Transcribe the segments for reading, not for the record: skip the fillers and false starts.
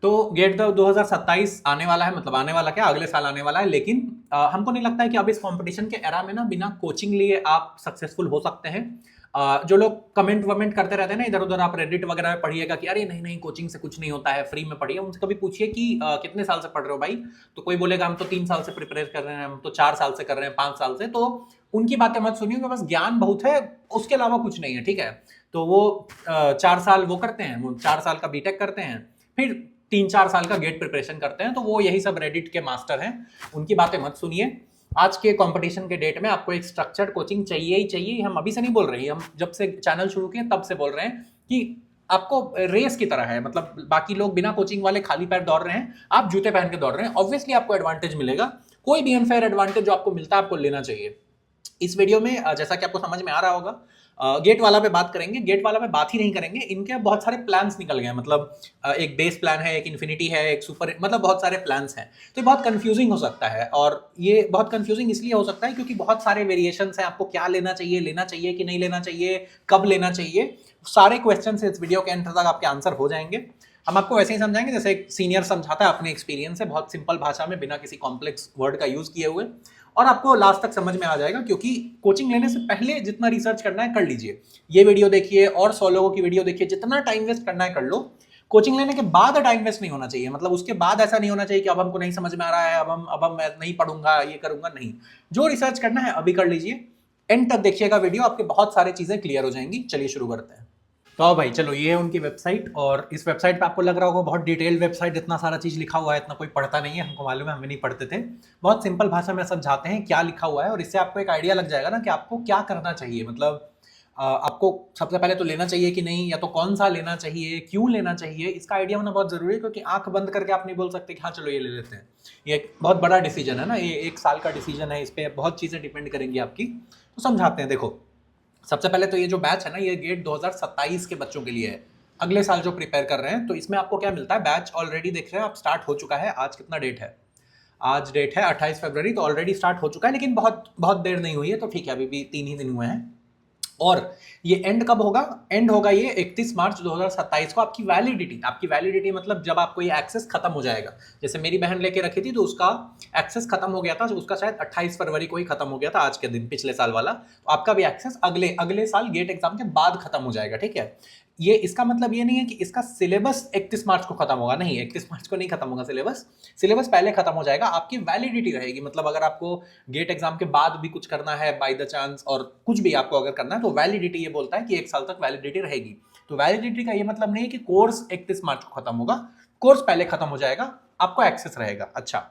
तो गेट 2027 आने वाला है, मतलब आने वाला क्या, अगले साल आने वाला है। लेकिन हमको नहीं लगता है कि अब इस कंपटीशन के एरा में ना बिना कोचिंग लिए आप सक्सेसफुल हो सकते हैं। जो लोग कमेंट वमेंट करते रहते हैं ना इधर उधर, आप रेडिट वगैरह में पढ़िएगा कि अरे नहीं नहीं कोचिंग से कुछ नहीं होता है, फ्री में पढ़िए। उनसे कभी पूछिए कि कितने साल से पढ़ रहे हो भाई, तो कोई बोलेगा हम तो 3 साल से प्रिपेयर कर रहे हैं, हम तो 4 साल से कर रहे हैं, 5 साल से। तो उनकी बातें मत सुनिए, बस ज्ञान बहुत है, उसके अलावा कुछ नहीं है, ठीक है। तो वो 4 साल वो करते हैं, वो 4 साल का बीटेक करते हैं, फिर 3-4 साल का गेट प्रिपरेशन करते हैं। तो वो यही सब रेडिट के मास्टर हैं, उनकी बातें मत सुनिए। आज के कंपटीशन के डेट में आपको एक स्ट्रक्चर्ड कोचिंग चाहिए ही चाहिए। हम अभी से नहीं बोल रहे हैं, हम जब से चैनल शुरू किए तब से बोल रहे हैं कि आपको रेस की तरह है, मतलब बाकी लोग बिना कोचिंग वाले खाली पैर दौड़ रहे हैं, आप जूते पहन के दौड़ रहे हैं, ऑब्वियसली आपको एडवांटेज मिलेगा। कोई भी अनफेयर एडवांटेज जो आपको मिलता है आपको लेना चाहिए। इस वीडियो में जैसा कि आपको समझ में आ रहा होगा, गेट वाला पे बात करेंगे। गेट वाला पे बात ही नहीं करेंगे, इनके बहुत सारे प्लान्स निकल गए हैं। मतलब एक बेस प्लान है, एक इन्फिनिटी है, एक सुपर, मतलब बहुत सारे प्लान्स हैं। तो ये बहुत कंफ्यूजिंग हो सकता है, और ये बहुत कंफ्यूजिंग इसलिए हो सकता है क्योंकि बहुत सारे वेरिएशंस हैं। आपको क्या लेना चाहिए कि नहीं लेना चाहिए, कब लेना चाहिए, सारे क्वेश्चन इस वीडियो के अंत तक आपके आंसर हो जाएंगे। हम आपको वैसे ही समझाएंगे जैसे एक सीनियर समझाता है अपने एक्सपीरियंस से, बहुत सिंपल भाषा में, बिना किसी कॉम्प्लेक्स वर्ड का यूज किए हुए, और आपको लास्ट तक समझ में आ जाएगा। क्योंकि कोचिंग लेने से पहले जितना रिसर्च करना है कर लीजिए, ये वीडियो देखिए और 100 लोगों की वीडियो देखिए, जितना टाइम वेस्ट करना है कर लो। कोचिंग लेने के बाद टाइम वेस्ट नहीं होना चाहिए, मतलब उसके बाद ऐसा नहीं होना चाहिए कि अब हमको नहीं समझ में आ रहा है, अब हम मैं नहीं पढ़ूंगा, ये करूंगा, नहीं। जो रिसर्च करना है अभी कर लीजिए, एंड तक देखिएगा वीडियो, आपके बहुत सारी चीजें क्लियर हो जाएंगी। चलिए शुरू करते हैं। तो आओ भाई, चलो ये है उनकी वेबसाइट, और इस वेबसाइट पे आपको लग रहा होगा बहुत डिटेल वेबसाइट, इतना सारा चीज लिखा हुआ है, इतना कोई पढ़ता नहीं है, हमको मालूम है, हम भी नहीं पढ़ते थे। बहुत सिंपल भाषा में समझाते हैं क्या लिखा हुआ है, और इससे आपको एक आइडिया लग जाएगा ना कि आपको क्या करना चाहिए। मतलब आपको सबसे पहले तो लेना चाहिए कि नहीं, या तो कौन सा लेना चाहिए, क्यों लेना चाहिए, इसका आइडिया होना बहुत जरूरी है। क्योंकि आंख बंद करके आप नहीं बोल सकते कि हाँ चलो ये ले लेते हैं। ये एक बहुत बड़ा डिसीजन है ना, ये 1 साल का डिसीजन है, इस पर बहुत चीजें डिपेंड करेंगी आपकी। तो समझाते हैं, देखो। सबसे पहले तो ये जो बैच है ना, ये गेट 2027 के बच्चों के लिए है, अगले साल जो प्रिपेयर कर रहे हैं। तो इसमें आपको क्या मिलता है, बैच ऑलरेडी देख रहे हैं आप, स्टार्ट हो चुका है। आज कितना डेट है, आज डेट है 28 फरवरी, तो ऑलरेडी स्टार्ट हो चुका है, लेकिन बहुत बहुत देर नहीं हुई है, तो ठीक है, अभी भी 3 ही दिन हुए हैं। और ये एंड कब होगा, एंड होगा ये 31 मार्च 2027 को। आपकी वैलिडिटी मतलब जब आपको ये एक्सेस खत्म हो जाएगा। जैसे मेरी बहन लेके रखी थी तो उसका एक्सेस खत्म हो गया था, उसका शायद 28 फरवरी को ही खत्म हो गया था, आज के दिन, पिछले साल वाला। तो आपका भी एक्सेस अगले अगले साल गेट एग्जाम के बाद खत्म हो जाएगा, ठीक है। ये इसका मतलब ये नहीं है कि इसका सिलेबस 31 मार्च को खत्म होगा, नहीं, 31 मार्च को नहीं खत्म होगा सिलेबस। सिलेबस पहले खत्म हो जाएगा, आपकी वैलिडिटी रहेगी। मतलब अगर आपको गेट एग्जाम के बाद भी कुछ करना है बाय द चांस, और कुछ भी आपको अगर करना है, तो वैलिडिटी ये बोलता है कि 1 साल तक वैलिडिटी रहेगी। तो वैलिडिटी का ये मतलब नहीं है कि कोर्स 31 मार्च को खत्म होगा, कोर्स पहले खत्म हो जाएगा, आपको एक्सेस रहेगा। अच्छा,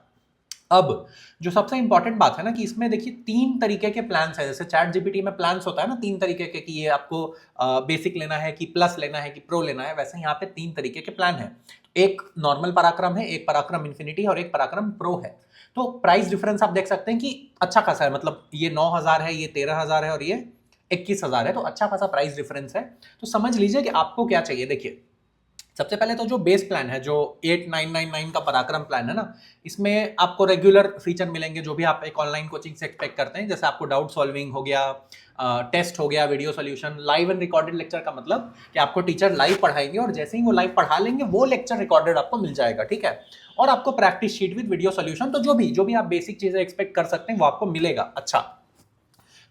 अब जो सबसे इंपॉर्टेंट बात है ना, कि इसमें देखिए 3 तरीके के प्लान्स है। जैसे चैट जीपीटी में प्लान्स होता है ना 3 तरीके के, कि ये आपको बेसिक लेना है, कि प्लस लेना है, कि प्रो लेना है, वैसे यहाँ पे 3 तरीके के प्लान है। एक नॉर्मल पराक्रम है, एक पराक्रम इन्फिनिटी, और एक पराक्रम प्रो है। तो प्राइस डिफरेंस आप देख सकते हैं कि अच्छा खासा है, मतलब ये 9,000 है, ये 13,000 है, और ये 21,000 है। तो अच्छा खासा प्राइस डिफरेंस है। तो समझ लीजिए कि आपको क्या चाहिए। देखिए, सबसे पहले तो जो बेस प्लान है, जो 8999 का पराक्रम प्लान है ना, इसमें आपको रेगुलर फीचर मिलेंगे जो भी आप एक ऑनलाइन कोचिंग से एक्सपेक्ट करते हैं। जैसे आपको डाउट सॉल्विंग हो गया, टेस्ट हो गया, video solution, live and recorded lecture का मतलब कि आपको टीचर लाइव पढ़ाएंगे, और जैसे ही वो लाइव पढ़ा लेंगे वो लेक्चर रिकॉर्डेड आपको मिल जाएगा, ठीक है। और आपको practice sheet with video solution, तो जो भी आप बेसिक चीजें एक्सपेक्ट कर सकते हैं वो आपको मिलेगा। अच्छा,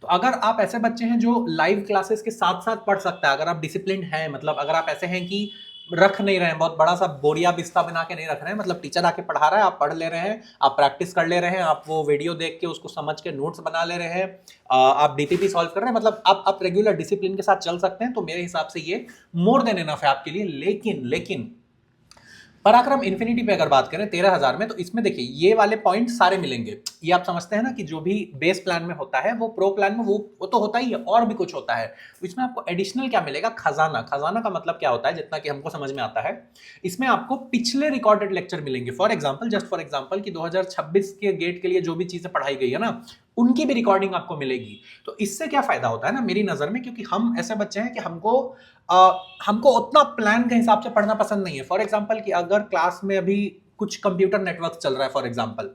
तो अगर आप ऐसे बच्चे हैं जो लाइव क्लासेस के साथ साथ पढ़ सकता है, अगर आप डिसिप्लिन हैं, मतलब अगर आप ऐसे हैं कि रख नहीं रहे हैं, बहुत बड़ा सा बोरिया बिस्ता बना के नहीं रख रहे हैं, मतलब टीचर आके पढ़ा रहा है, आप पढ़ ले रहे हैं, आप प्रैक्टिस कर ले रहे हैं, आप वो वीडियो देख के उसको समझ के नोट्स बना ले रहे हैं, आप डीपीपी सॉल्व कर रहे हैं, मतलब आप रेगुलर डिसिप्लिन के साथ चल सकते हैं, तो मेरे हिसाब से ये मोर देन इनफ है आपके लिए। लेकिन पराक्रम इन्फिनिटी पे अगर बात करें 13,000 में, तो इसमें देखिए ये वाले पॉइंट सारे मिलेंगे। ये आप समझते हैं ना कि जो भी बेस प्लान में होता है वो प्रो प्लान में वो तो होता ही है, और भी कुछ होता है। तो इसमें आपको एडिशनल क्या मिलेगा, खजाना। खजाना का मतलब क्या होता है, जितना कि हमको समझ में आता है, इसमें आपको पिछले रिकॉर्डेड लेक्चर मिलेंगे। जस्ट फॉर एग्जाम्पल कि 2026 के गेट के लिए जो भी चीजें पढ़ाई गई है ना, उनकी भी रिकॉर्डिंग आपको मिलेगी। तो इससे क्या फायदा होता है ना मेरी नजर में, क्योंकि हम ऐसे बच्चे हैं कि हमको उतना प्लान के हिसाब से पढ़ना पसंद नहीं है। फॉर एग्जाम्पल कि अगर क्लास में अभी कुछ कंप्यूटर नेटवर्क चल रहा है फॉर एग्जाम्पल,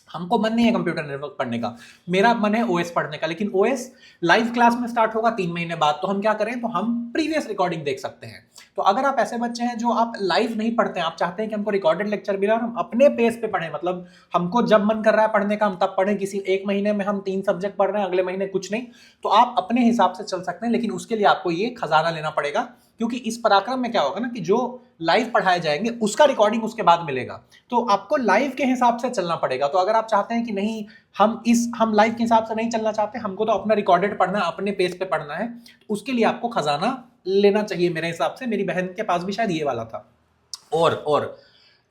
हमको मन नहीं है कंप्यूटर नेटवर्क पढ़ने का, मेरा मन है ओएस पढ़ने का, लेकिन ओएस लाइव क्लास में स्टार्ट होगा 3 महीने बाद, तो हम क्या करें, तो हम प्रीवियस रिकॉर्डिंग देख सकते हैं। तो अगर आप ऐसे बच्चे हैं जो आप लाइव नहीं पढ़ते हैं, आप चाहते हैं कि हमको रिकॉर्डेड लेक्चर मिले और हम अपने पेस पे पढ़ें, मतलब हमको जब मन कर रहा है पढ़ने का हम तब पढ़ें, किसी एक महीने में हम 3 सब्जेक्ट पढ़ रहे हैं, अगले महीने कुछ नहीं, तो आप अपने हिसाब से चल सकते हैं। लेकिन उसके लिए आपको ये खजाना लेना पड़ेगा, क्योंकि इस पराक्रम में क्या होगा ना कि जो लाइव पढ़ाए जाएंगे उसका रिकॉर्डिंग उसके बाद मिलेगा, तो आपको लाइव के हिसाब से चलना पड़ेगा। तो अगर आप चाहते हैं कि नहीं हम लाइव के हिसाब से नहीं चलना चाहते, हमको तो अपना रिकॉर्डेड पढ़ना है, अपने पेस पे पढ़ना है, तो उसके लिए आपको खजाना लेना चाहिए मेरे हिसाब से। मेरी बहन के पास भी शायद ये वाला था। और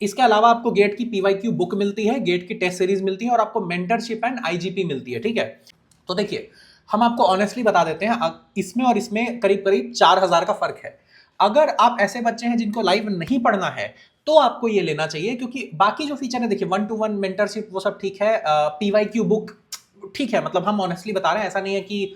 इसके अलावा आपको गेट की पीवाईक्यू बुक मिलती है, गेट की टेस्ट सीरीज मिलती है और आपको मेंटरशिप एंड आईजीपी मिलती है, ठीक है। तो देखिए हम आपको ऑनेस्टली बता देते हैं, इसमें और इसमें करीब करीब 4000 का फर्क है। अगर आप ऐसे बच्चे हैं जिनको लाइव नहीं पढ़ना है तो आपको ये लेना चाहिए, क्योंकि बाकी जो फीचर है देखिए 1-to-1 मेंटरशिप वो सब ठीक है, पीवाईक्यू बुक ठीक है, मतलब हम ऑनेस्टली बता रहे हैं, ऐसा नहीं है कि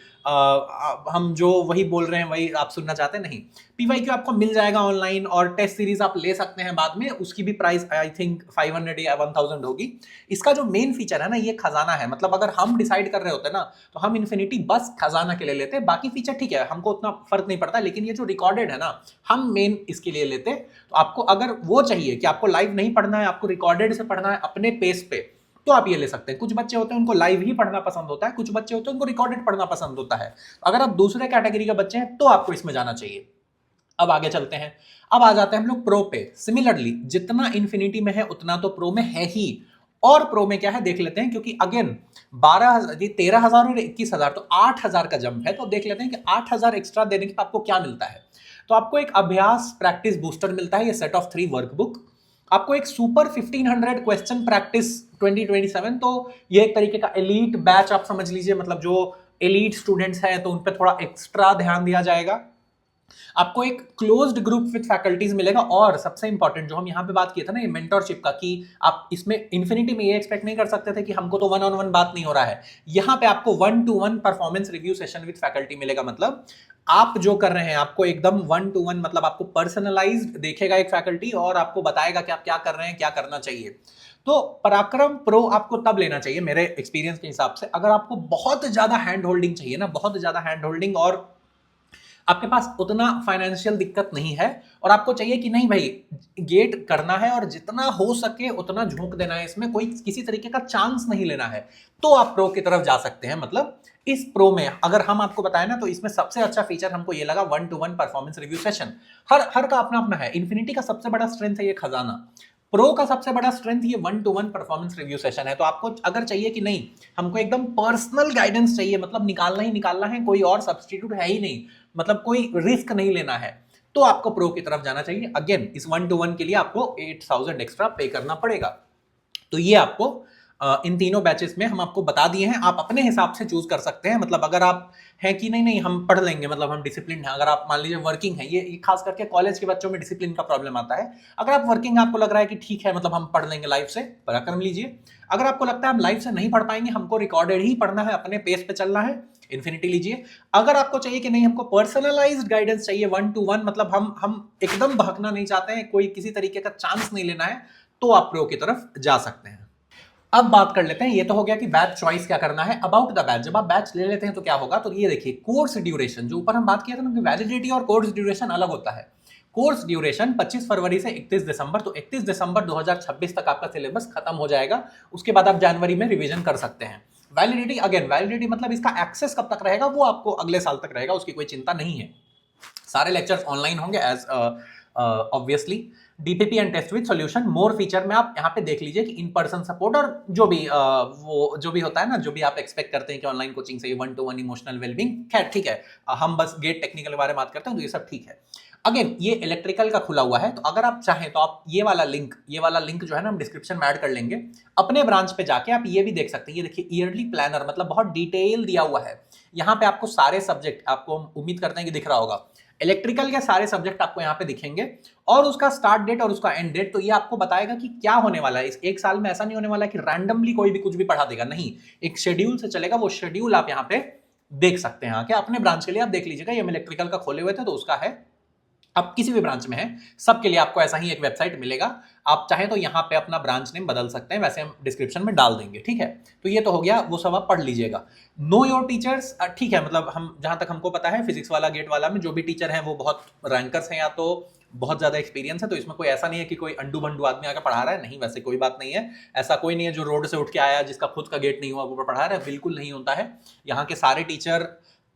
हम जो वही बोल रहे हैं वही आप सुनना चाहते हैं, नहीं। पीवाईक्यू आपको मिल जाएगा ऑनलाइन और टेस्ट सीरीज आप ले सकते हैं बाद में, उसकी भी प्राइस आई थिंक 500 या 1000 होगी। इसका जो मेन फीचर है ना ये खजाना है, मतलब अगर हम डिसाइड कर रहे होते ना तो हम इन्फिनिटी बस खजाना के लिए लेते, बाकी फीचर ठीक है हमको उतना फर्क नहीं पड़ता, लेकिन ये जो रिकॉर्डेड है ना हम मेन इसके लिए लेते। तो आपको अगर वो चाहिए कि आपको लाइव नहीं पढ़ना है, आपको रिकॉर्डेड से पढ़ना है अपने पेस पे, तो आप ये ले सकते हैं। कुछ बच्चे होते हैं उनको लाइव ही पढ़ना पसंद होता है, कुछ बच्चे होते हैं उनको रिकॉर्डेड पढ़ना पसंद होता है। अगर आप दूसरे कैटेगरी के बच्चे हैं तो आपको इसमें जाना चाहिए। अब आगे चलते हैं, अब आ जाते हैं हम लोग प्रो पे। सिमिलरली जितना इन्फिनिटी में है उतना तो प्रो में है ही, और प्रो में क्या है देख लेते हैं, क्योंकि अगेन 13,000 और 21,000 तो 8,000 का जंप है। तो देख लेते हैं कि 8,000 एक्स्ट्रा देने के बाद आपको क्या मिलता है। तो आपको एक अभ्यास प्रैक्टिस बूस्टर मिलता है, ये सेट ऑफ 3 वर्कबुक, आपको एक सुपर 1500 क्वेश्चन प्रैक्टिस 2027, तो ये एक तरीके का एलीट बैच आप समझ लीजिए, मतलब जो एलीट स्टूडेंट्स हैं तो उन पे थोड़ा एक्स्ट्रा ध्यान दिया जाएगा। आपको एक क्लोज्ड ग्रुप विद फैकल्टीज मिलेगा, और सबसे इंपॉर्टेंट जो हम यहाँ पे बात किए थे ना ये मेंटरशिप का, कि आप इसमें इन्फिनिटी में ये एक्सपेक्ट नहीं कर सकते थे कि हमको तो 1-on-1 बात नहीं हो रहा है, यहाँ पे आपको 1-to-1 performance review session with faculty मिलेगा। मतलब आप जो कर रहे हैं आपको एकदम 1-to-1, मतलब आपको पर्सनलाइज्ड देखेगा एक फैकल्टी और आपको बताएगा कि आप क्या कर रहे हैं, क्या करना चाहिए। तो पराक्रम प्रो आपको तब लेना चाहिए मेरे एक्सपीरियंस के हिसाब से, अगर आपको बहुत ज्यादा हैंड होल्डिंग चाहिए ना, बहुत ज्यादा हैंड होल्डिंग, और आपके पास उतना फाइनेंशियल दिक्कत नहीं है, और आपको चाहिए कि नहीं भाई गेट करना है और जितना हो सके उतना झोंक देना है, इसमें कोई किसी तरीके का चांस नहीं लेना है, तो आप प्रो की तरफ जा सकते हैं। मतलब इस प्रो में अगर हम आपको बताएं ना तो इसमें सबसे अच्छा फीचर हमको ये लगा 1-to-1 परफॉर्मेंस रिव्यू सेशन। हर का अपना अपना है। इन्फिनिटी का सबसे बड़ा स्ट्रेंथ है ये खजाना, प्रो का सबसे बड़ा स्ट्रेंथ ये 1-to-1 परफॉर्मेंस रिव्यू सेशन है। तो आपको अगर चाहिए कि नहीं हमको एकदम पर्सनल गाइडेंस चाहिए, मतलब निकालना ही निकालना है, कोई और सब्सटीट्यूट है ही नहीं, मतलब कोई रिस्क नहीं लेना है, तो आपको प्रो की तरफ जाना चाहिए। अगेन इस 1-to-1 के लिए आपको 8,000 एक्स्ट्रा पे करना पड़ेगा। तो ये आपको इन तीनों बैचेस में हम आपको बता दिए हैं, आप अपने हिसाब से चूज कर सकते हैं। मतलब अगर आप हैं कि नहीं नहीं हम पढ़ लेंगे, मतलब हम डिसिप्लिन है, अगर आप मान लीजिए वर्किंग है, ये खास करके कॉलेज के बच्चों में डिसिप्लिन का प्रॉब्लम आता है। अगर आप वर्किंग आपको लग रहा है कि ठीक है मतलब हम पढ़ लेंगे लाइव से, पराक्रम लीजिए। अगर आपको लगता है हम लाइव से नहीं पढ़ पाएंगे, हमको रिकॉर्डेड ही पढ़ना है, अपने पेस पे चलना है, इन्फिनिटी लीजिए। अगर आपको चाहिए कि नहीं हमको पर्सनलाइज्ड गाइडेंस चाहिए 1-to-1, मतलब हम एकदम भागना नहीं चाहते हैं, कोई किसी तरीके का चांस नहीं लेना है, तो आप प्रो की तरफ जा सकते हैं। अब बात कर लेते हैं, ये तो हो गया कि बैच चॉइस क्या करना है। अबाउट द बैच, जब आप बैच ले लेते हैं तो क्या होगा, तो ये देखिए कोर्स ड्यूरेशन, जो ऊपर हम बात किया था ना कि वैलिडिटी और कोर्स ड्यूरेशन अलग होता है। कोर्स ड्यूरेशन 25 फरवरी से 31 दिसंबर, तो 31 दिसंबर 2026 तक आपका सिलेबस खत्म हो जाएगा, उसके बाद आप जनवरी में रिवीजन कर सकते हैं। वैलिडिटी, अगेन वैलिडिटी मतलब इसका एक्सेस कब तक रहेगा, वो आपको अगले साल तक रहेगा, उसकी कोई चिंता नहीं है। सारे लेक्चर्स ऑनलाइन होंगे as obviously. DPP and test with solution, more feature में आप यहाँ पे देख लीजिए कि इन पर्सन सपोर्ट और जो भी वो जो भी होता है ना, जो भी आप एक्सपेक्ट करते हैं कि ऑनलाइन कोचिंग से 1-to-1 इमोशनल वेलबींग, खैर ठीक है, हम बस गेट टेक्निकल के बारे में बात करते हैं तो ये सब ठीक है। अगेन ये इलेक्ट्रिकल का खुला हुआ है, तो अगर आप चाहें तो आप ये वाला लिंक जो है ना हम डिस्क्रिप्शन में ऐड कर लेंगे, अपने ब्रांच पे जाके आप ये भी देख सकते हैं। ये देखिए ईयरली प्लानर, मतलब बहुत डिटेल दिया हुआ है, यहाँ पे आपको सारे सब्जेक्ट, आपको उम्मीद करते हैं कि दिख रहा होगा, इलेक्ट्रिकल के सारे सब्जेक्ट आपको यहाँ पे दिखेंगे, और उसका स्टार्ट डेट और उसका एंड डेट, तो ये आपको बताएगा कि क्या होने वाला है। इस एक साल में ऐसा नहीं होने वाला कि रैंडमली कोई भी कुछ भी पढ़ा देगा, नहीं, एक शेड्यूल से चलेगा। वो शेड्यूल आप यहाँ पे देख सकते हैं आके, अपने ब्रांच के लिए आप देख लीजिएगा। ये हम इलेक्ट्रिकल का खोले हुए थे तो उसका है। आप किसी भी ब्रांच में हैं, सबके लिए आपको ऐसा ही एक वेबसाइट मिलेगा। आप चाहें तो यहाँ पे अपना ब्रांच नेम बदल सकते हैं, वैसे हम डिस्क्रिप्शन में डाल देंगे, ठीक है। तो ये तो हो गया, वो सब आप पढ़ लीजिएगा। नो योर टीचर्स, ठीक है, मतलब हम जहां तक हमको पता है फिजिक्स वाला गेट वाला में जो भी टीचर हैं वो बहुत रैंकर्स हैं या तो बहुत ज्यादा एक्सपीरियंस है, तो इसमें कोई ऐसा नहीं है कि कोई अंडू बंडू आदमी आकर पढ़ा रहा है, नहीं, वैसे कोई बात नहीं है। ऐसा कोई नहीं है जो रोड से उठ के आया जिसका खुद का गेट नहीं हुआ वो पढ़ा रहा है, बिल्कुल नहीं होता है। यहाँ के सारे टीचर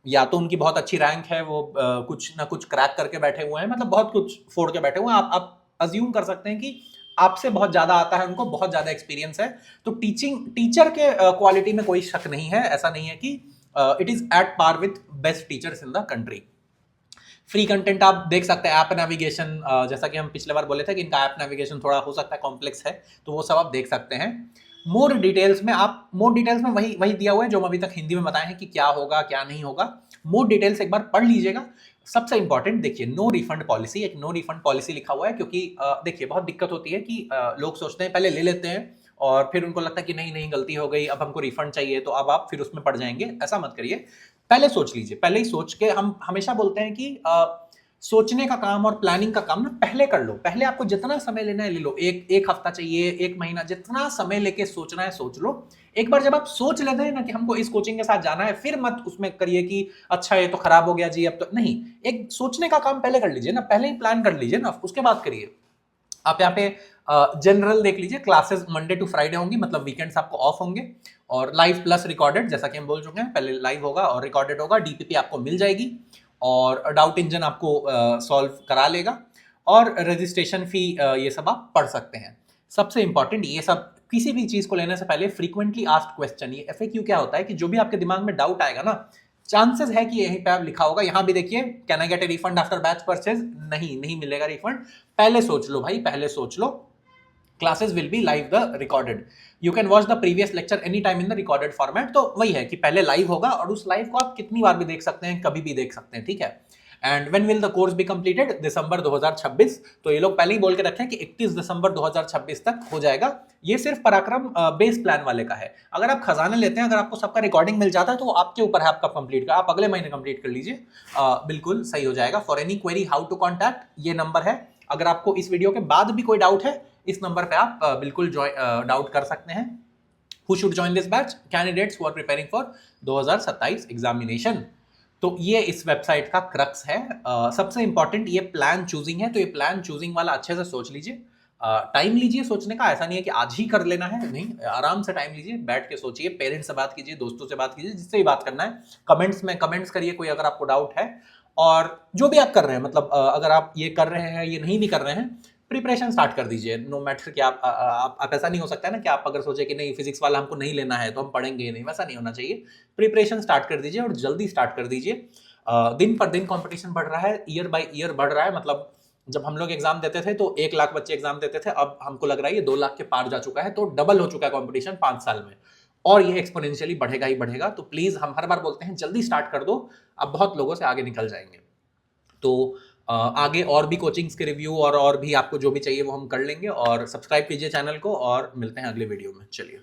या तो उनकी बहुत अच्छी रैंक है, वो कुछ ना कुछ क्रैक करके बैठे हुए हैं, मतलब बहुत कुछ फोड़ के बैठे हुए हैं। आप अज्यूम कर सकते हैं कि आपसे बहुत ज्यादा आता है, उनको बहुत ज्यादा एक्सपीरियंस है। तो टीचर के क्वालिटी में कोई शक नहीं है, ऐसा नहीं है कि it is at par with best teachers in the country. Free content आप देख सकते हैं, ऐप नेविगेशन, जैसा कि हम पिछले बार बोले थे कि इनका ऐप नेविगेशन थोड़ा हो सकता है कॉम्प्लेक्स है, तो वो सब आप देख सकते हैं। मोर डिटेल्स में वही दिया हुआ है जो हम अभी तक हिंदी में बताए हैं कि क्या होगा क्या नहीं होगा। मोर डिटेल्स एक बार पढ़ लीजिएगा। सबसे इंपॉर्टेंट देखिए, नो रिफंड पॉलिसी, एक नो रिफंड पॉलिसी लिखा हुआ है, क्योंकि देखिए बहुत दिक्कत होती है कि लोग सोचते हैं पहले ले लेते हैं और फिर उनको लगता है कि नहीं नहीं गलती हो गई, अब हमको रिफंड चाहिए, तो अब आप फिर उसमें पड़ जाएंगे। ऐसा मत करिए, पहले सोच लीजिए। पहले ही सोच के, हम हमेशा बोलते हैं कि सोचने का काम और प्लानिंग का काम ना पहले कर लो। पहले आपको जितना समय लेना है ले लो, एक हफ्ता चाहिए, एक महीना, जितना समय लेके सोचना है सोच लो। एक बार जब आप सोच लेते हैं ना कि हमको इस कोचिंग के साथ जाना है, फिर मत उसमें करिए कि अच्छा ये तो खराब हो गया जी, अब तो नहीं। एक सोचने का काम पहले कर लीजिए ना, पहले ही प्लान कर लीजिए ना, उसके बाद करिए। आप यहाँ पे जनरल देख लीजिए, क्लासेस मंडे टू फ्राइडे होंगी, मतलब वीकेंड्स आपको ऑफ होंगे, और लाइव प्लस रिकॉर्डेड, जैसा कि हम बोल चुके हैं, पहले लाइव होगा और रिकॉर्डेड होगा। डीपीपी आपको मिल जाएगी और डाउट इंजन आपको सॉल्व करा लेगा, और रजिस्ट्रेशन फी ये सब आप पढ़ सकते हैं। सबसे इंपॉर्टेंट, ये सब किसी भी चीज को लेने से पहले फ्रीक्वेंटली आस्क्ड क्वेश्चन, ये एफएक्यू क्या होता है कि जो भी आपके दिमाग में डाउट आएगा ना, चांसेस है कि यहीं पे आप लिखा होगा। यहां भी देखिए, can I get a refund after batch purchase, नहीं मिलेगा रिफंड। पहले सोच लो भाई, पहले सोच लो। Classes will be live the recorded, you can watch the previous lecture any time in the recorded format. तो वही है कि पहले लाइव होगा और उस लाइव को आप कितनी बार भी देख सकते हैं, कभी भी देख सकते हैं, ठीक है। And when will the course be completed, December 2026। तो ये लोग पहले ही बोल के रखे हैं कि 31 दिसंबर 2026 तक हो जाएगा। ये सिर्फ पराक्रम बेस प्लान वाले का है। अगर आप खजाना लेते हैं, अगर आपको सबका रिकॉर्डिंग मिल जाता है, तो वो आपके ऊपर है आपका कंप्लीट का, आप अगले महीने कंप्लीट कर लीजिए, बिल्कुल सही हो जाएगा। For any query how to contact, ये नंबर है। अगर आपको इस वीडियो के बाद भी कोई डाउट है, इस नंबर पे आप बिल्कुल डाउट कर सकते हैं। Who should join this batch? Candidates who are preparing for 2027 examination. तो ये इस वेबसाइट का क्रक्स है। सबसे इंपॉर्टेंट ये प्लान चूजिंग है, तो ये प्लान चूजिंग वाला अच्छे से सोच लीजिए। टाइम लीजिए सोचने का, ऐसा नहीं है कि आज ही कर लेना है, नहीं, आराम से टाइम लीजिए, बैठ के सोचिए, पेरेंट्स से बात कीजिए, दोस्तों से बात कीजिए, जिससे भी बात करना है। कमेंट्स में कमेंट्स करिए कोई अगर आपको डाउट है। और जो भी आप कर रहे हैं, मतलब अगर आप ये कर रहे हैं, ये नहीं भी कर रहे हैं, प्रिपरेशन स्टार्ट कर दीजिए। नो मैटर कि आप ऐसा नहीं हो सकता है ना कि आप अगर सोचे कि नहीं फिजिक्स वाला हमको नहीं लेना है तो हम पढ़ेंगे ही नहीं, वैसा नहीं होना चाहिए। प्रिपरेशन स्टार्ट कर दीजिए और जल्दी स्टार्ट कर दीजिए। दिन पर दिन कंपटीशन बढ़ रहा है, ईयर बाय ईयर बढ़ रहा है। मतलब जब हम लोग एग्जाम देते थे तो 1 लाख बच्चे एग्जाम देते थे, अब हमको लग रहा है ये 2 लाख के पार जा चुका है, तो डबल हो चुका है कंपटीशन 5 साल में, और ये एक्सपोनेंशियली बढ़ेगा ही बढ़ेगा। तो प्लीज, हम हर बार बोलते हैं जल्दी स्टार्ट कर दो, अब बहुत लोगों से आगे निकल जाएंगे। तो आगे और भी कोचिंग्स के रिव्यू और भी आपको जो भी चाहिए वो हम कर लेंगे। और सब्सक्राइब कीजिए चैनल को, और मिलते हैं अगले वीडियो में। चलिए।